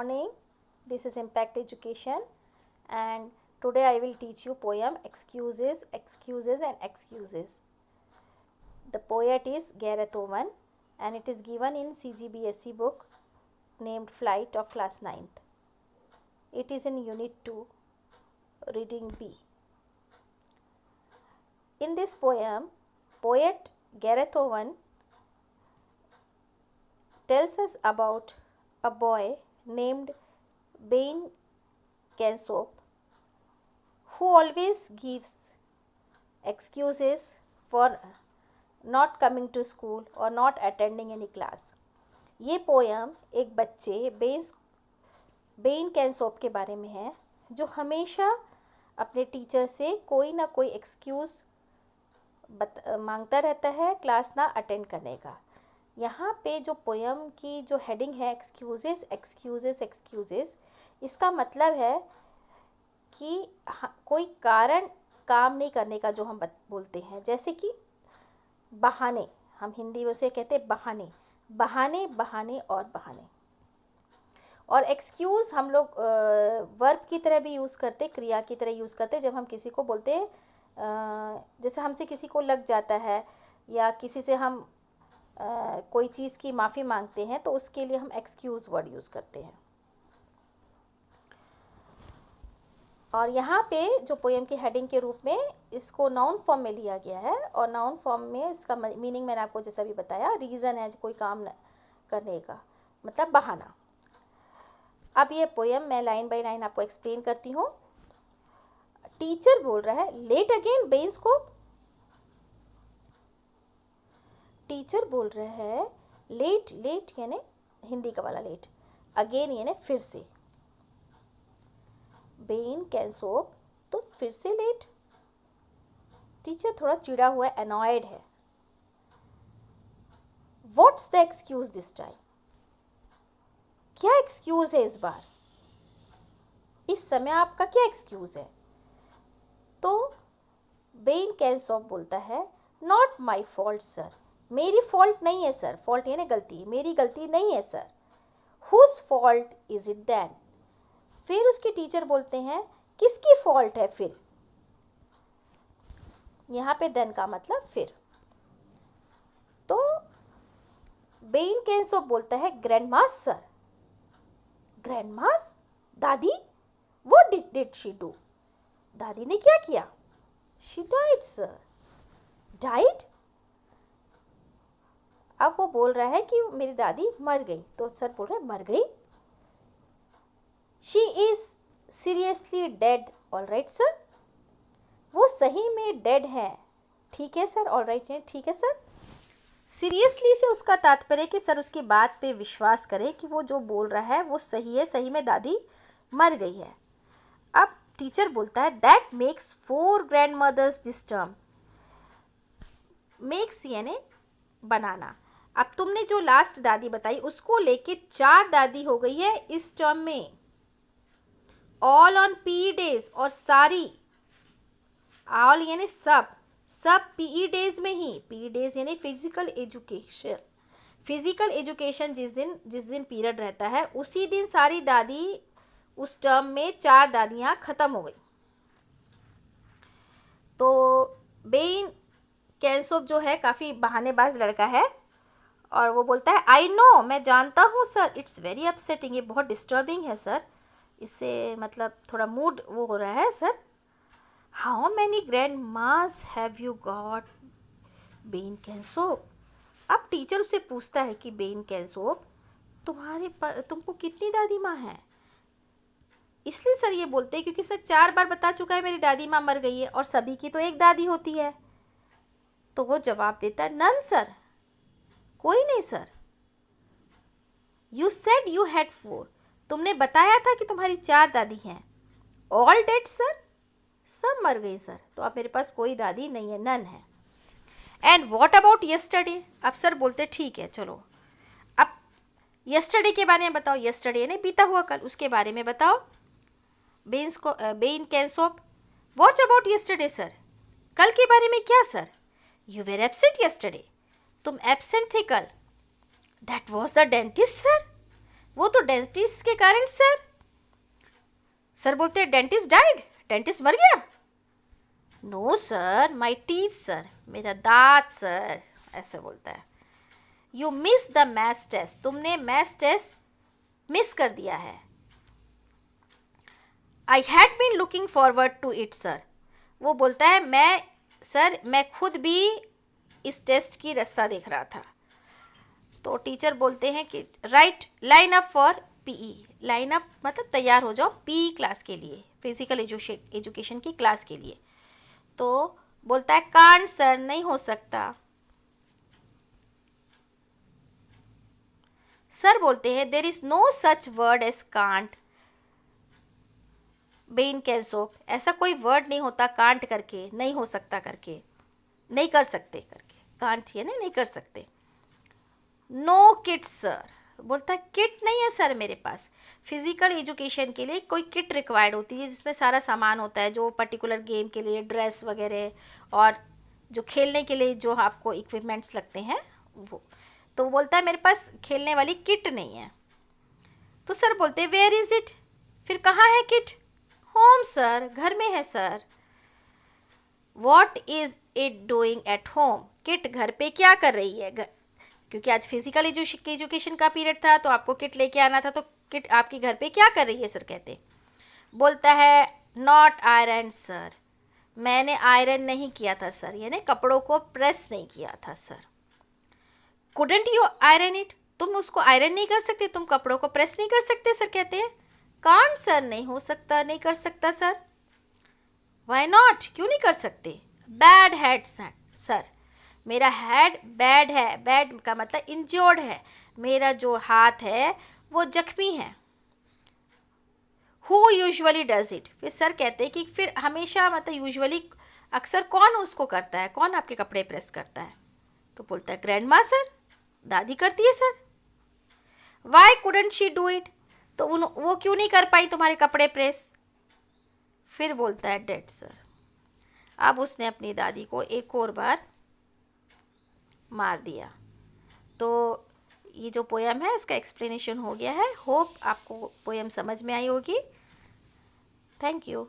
morning. This is Impact Education, and today I will teach you poem Excuses, Excuses and Excuses. The poet is Gareth Owen, and it is given in CGBSE book named Flight of Class 9th. It is in Unit 2, Reading B. In this poem, poet Gareth Owen tells us about a boy named Bain Kensop who always gives excuses for not coming to school or not attending any class. ये poem एक बच्चे Ben कैनसोप के बारे में है जो हमेशा अपने टीचर से कोई ना कोई एक्सक्यूज़ मांगता रहता है क्लास ना अटेंड करने का. यहाँ पे जो पोयम की जो हेडिंग है एक्सक्यूजेस एक्सक्यूजेस एक्सक्यूजेस, इसका मतलब है कि कोई कारण काम नहीं करने का जो हम बोलते हैं, जैसे कि बहाने. हम हिंदी में उसे कहते हैं बहाने बहाने बहाने और बहाने. और एक्सक्यूज़ हम लोग वर्ब की तरह भी यूज़ करते, क्रिया की तरह यूज़ करते जब हम किसी को बोलते हैं, जैसे हमसे किसी को लग जाता है या किसी से हम कोई चीज़ की माफ़ी मांगते हैं तो उसके लिए हम एक्सक्यूज़ वर्ड यूज़ करते हैं. और यहाँ पे जो पोएम की हेडिंग के रूप में इसको नाउन फॉर्म में लिया गया है, और नाउन फॉर्म में इसका मीनिंग मैंने आपको जैसा भी बताया, रीज़न है कोई काम न करने का, मतलब बहाना. अब ये पोएम मैं लाइन बाय लाइन आपको एक्सप्लेन करती हूँ. टीचर बोल रहा है लेट अगेन बेन्स को. टीचर बोल रहा है लेट, लेट यानी हिंदी का वाला लेट, अगेन यानी फिर से. बेन कैनसोप तो फिर से लेट. टीचर थोड़ा चिड़ा हुआ है, अनॉयड है. What's the excuse this time. क्या एक्सक्यूज है इस बार, इस समय आपका क्या एक्सक्यूज है. तो बेन कैनसोप बोलता है नॉट माई फॉल्ट सर. मेरी फॉल्ट नहीं है सर. फॉल्ट यानी गलती, मेरी गलती नहीं है sir. Whose fault is it then. फिर उसके टीचर बोलते हैं किसकी फॉल्ट है फिर. यहाँ पे देन का मतलब फिर. तो बेन कैनसोप बोलता है ग्रैंडमास सर. ग्रैंडमास दादी. What did she do. दादी ने क्या किया. She died sir. डाइड. अब वो बोल रहा है कि मेरी दादी मर गई, तो सर बोल रहे हैं मर गई. She is seriously dead. All right sir. वो सही में डेड है. ठीक है सर. ऑल राइट है ठीक है सर. सीरियसली से उसका तात्पर्य कि सर उसकी बात पे विश्वास करें कि वो जो बोल रहा है वो सही है, सही में दादी मर गई है. अब टीचर बोलता है that makes 4 grandmothers this term. Makes यानी बनाना. अब तुमने जो लास्ट दादी बताई उसको लेके 4 दादी हो गई है इस टर्म में. All on PE days. और सारी, ऑल यानी सब, सब पीई डेज में ही. पीई डेज यानी फिजिकल एजुकेशन. फिजिकल एजुकेशन जिस दिन पीरियड रहता है उसी दिन सारी दादी, उस टर्म में 4 दादियाँ ख़त्म हो गई. तो बेन कैनसोप जो है काफ़ी बहानेबाज लड़का है, और वो बोलता है आई नो, मैं जानता हूँ सर. It's very upsetting. ये बहुत डिस्टर्बिंग है सर. इससे मतलब थोड़ा मूड वो हो रहा है sir. How many grandmas have you got Ben कैनसोप. अब टीचर उससे पूछता है कि बेन कैनसोप तुमको कितनी दादी माँ हैं. इसलिए सर ये बोलते हैं क्योंकि सर 4 बार बता चुका है मेरी दादी माँ मर गई है, और सभी की तो एक दादी होती है. तो वो जवाब देता है नन सर, कोई नहीं sir. You said you had 4. तुमने बताया था कि तुम्हारी 4 दादी हैं. All dead sir. सब मर गई सर. तो अब मेरे पास कोई दादी नहीं है, नन है. And what about yesterday. अब सर बोलते ठीक है चलो, अब यस्टरडे के बारे में बताओ. यस्टरडे यानी बीता हुआ कल, उसके बारे में बताओ. बेन कैनसोप व्हाट अबाउट यस्टरडे सर. कल के बारे में क्या sir. You were absent yesterday. तुम एब्सेंट थे कल. That was the dentist sir. वो तो डेंटिस्ट के कारण सर। सर बोलते हैं डेंटिस्ट डाइड, डेंटिस्ट मर गया। No sir, my teeth sir, मेरा दांत सर, ऐसे बोलता है। You miss the maths test, तुमने मैथ्स टेस्ट मिस कर दिया है। I had been looking forward to it sir, वो बोलता है मैं खुद भी इस टेस्ट की रास्ता देख रहा था। तो टीचर बोलते हैं कि right line up for PE, line up मतलब तैयार हो जाओ पीई क्लास के लिए, फिजिकल एजुकेशन की क्लास के लिए। तो बोलता है कांट सर, नहीं हो सकता। सर बोलते हैं there is no such word as can't Ben कैंसोप, ऐसा कोई वर्ड नहीं होता कांट करके, नहीं हो सकता करके, नहीं कर सकते करके, कांट ये नहीं कर सकते। नो किट सर, बोलता है किट नहीं है सर मेरे पास। फिजिकल एजुकेशन के लिए कोई किट रिक्वायर्ड होती है जिसमें सारा सामान होता है, जो पर्टिकुलर गेम के लिए ड्रेस वगैरह और जो खेलने के लिए जो आपको इक्विपमेंट्स लगते हैं वो। तो बोलता है मेरे पास खेलने वाली किट नहीं है। तो सर बोलते हैं वेयर इज़ इट, फिर कहाँ है किट। होम सर, घर में है sir. What is it doing at home, kit घर पे क्या कर रही है। क्योंकि आज फिजिकल एजुकेशन का पीरियड था तो आपको किट लेके आना था, तो किट आपकी घर पे क्या कर रही है सर कहते। बोलता है नॉट आयरन सर, मैंने आयरन नहीं किया था सर, यानी कपड़ों को प्रेस नहीं किया था sir. Couldn't you iron it, तुम उसको आयरन नहीं कर सकते, तुम कपड़ों को प्रेस नहीं कर सकते सर कहते हैं। कांट सर, नहीं हो सकता, नहीं कर सकता सर। वाई नॉट, क्यों नहीं कर सकते। बैड हेड सर, मेरा हेड बैड है, बैड का मतलब इंजोर्ड है, मेरा जो हाथ है वो जख्मी है। हु यूजुअली डज इट, फिर सर कहते हैं कि फिर हमेशा मतलब यूजुअली अक्सर कौन उसको करता है, कौन आपके कपड़े प्रेस करता है। तो बोलता है ग्रैंड माँ सर, दादी करती है sir. Why couldn't she do it, तो वो क्यों नहीं कर पाई तुम्हारे कपड़े प्रेस। फिर बोलता है डेड सर। अब उसने अपनी दादी को एक और बार मार दिया। तो ये जो पोयम है इसका एक्सप्लेनेशन हो गया है। होप आपको पोयम समझ में आई होगी। Thank you.